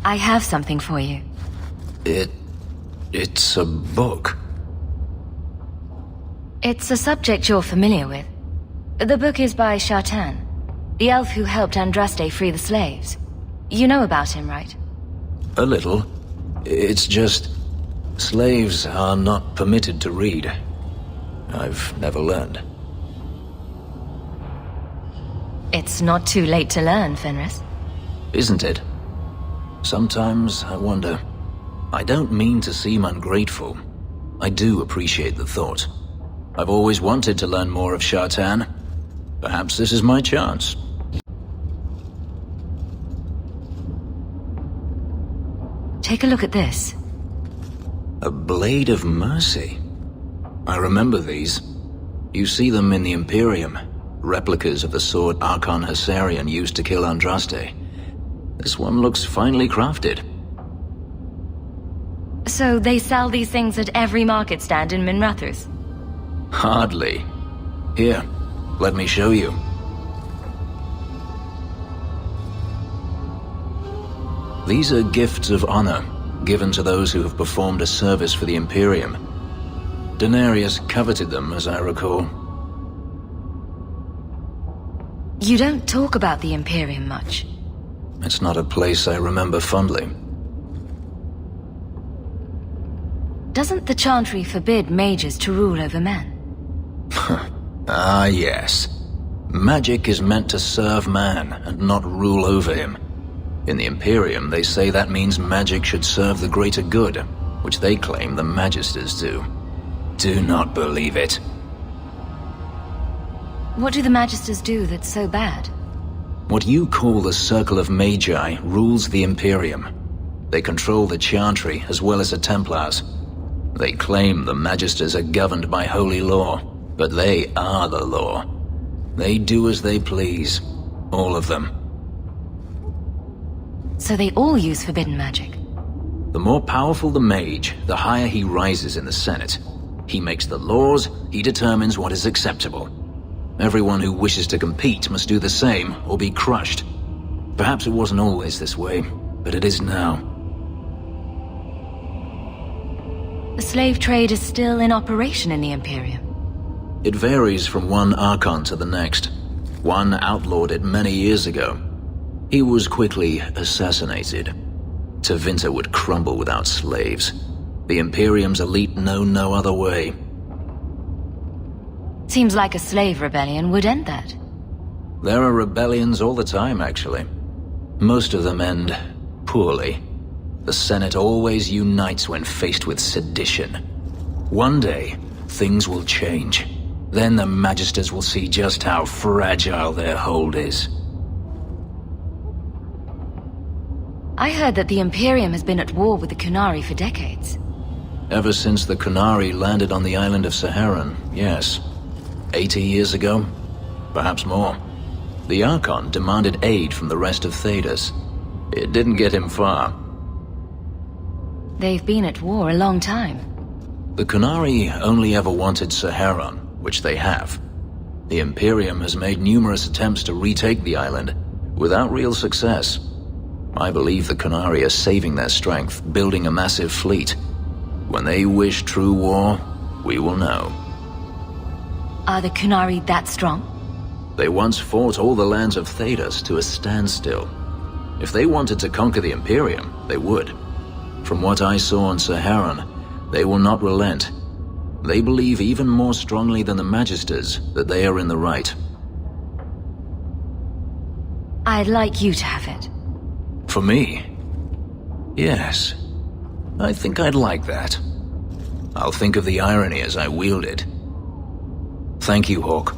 I have something for you. It's a book. It's a subject you're familiar with. The book is by Shartan, the elf who helped Andraste free the slaves. You know about him, right? A little. It's just... slaves are not permitted to read. I've never learned. It's not too late to learn, Fenris. Isn't it? Sometimes I wonder. I don't mean to seem ungrateful. I do appreciate the thought. I've always wanted to learn more of Shartan. Perhaps this is my chance. Take a look at this. A Blade of Mercy. I remember these. You see them in the Imperium. Replicas of the sword Archon Hessarian used to kill Andraste. This one looks finely crafted. So they sell these things at every market stand in Minrathous? Hardly. Here, let me show you. These are gifts of honor, given to those who have performed a service for the Imperium. Denarius coveted them, as I recall. You don't talk about the Imperium much. It's not a place I remember fondly. Doesn't the Chantry forbid mages to rule over men? Ah, yes. Magic is meant to serve man and not rule over him. In the Imperium, they say that means magic should serve the greater good, which they claim the Magisters do. Do not believe it. What do the Magisters do that's so bad? What you call the Circle of Magi rules the Imperium. They control the Chantry as well as the Templars. They claim the Magisters are governed by holy law, but they are the law. They do as they please. All of them. So they all use forbidden magic? The more powerful the mage, the higher he rises in the Senate. He makes the laws, he determines what is acceptable. Everyone who wishes to compete must do the same, or be crushed. Perhaps it wasn't always this way, but it is now. The slave trade is still in operation in the Imperium. It varies from one Archon to the next. One outlawed it many years ago. He was quickly assassinated. Tevinter would crumble without slaves. The Imperium's elite know no other way. Seems like a slave rebellion would end that. There are rebellions all the time, actually. Most of them end poorly. The Senate always unites when faced with sedition. One day, things will change. Then the Magisters will see just how fragile their hold is. I heard that the Imperium has been at war with the Qunari for decades. Ever since the Qunari landed on the island of Shartan, yes. 80 years ago? Perhaps more. The Archon demanded aid from the rest of Thedas. It didn't get him far. They've been at war a long time. The Qunari only ever wanted Shartan, which they have. The Imperium has made numerous attempts to retake the island, without real success. I believe the Qunari are saving their strength, building a massive fleet. When they wish true war, we will know. Are the Qunari that strong? They once fought all the lands of Thedas to a standstill. If they wanted to conquer the Imperium, they would. From what I saw on Shartan, they will not relent. They believe even more strongly than the Magisters that they are in the right. I'd like you to have it. For me? Yes. I think I'd like that. I'll think of the irony as I wield it. Thank you, Hawk.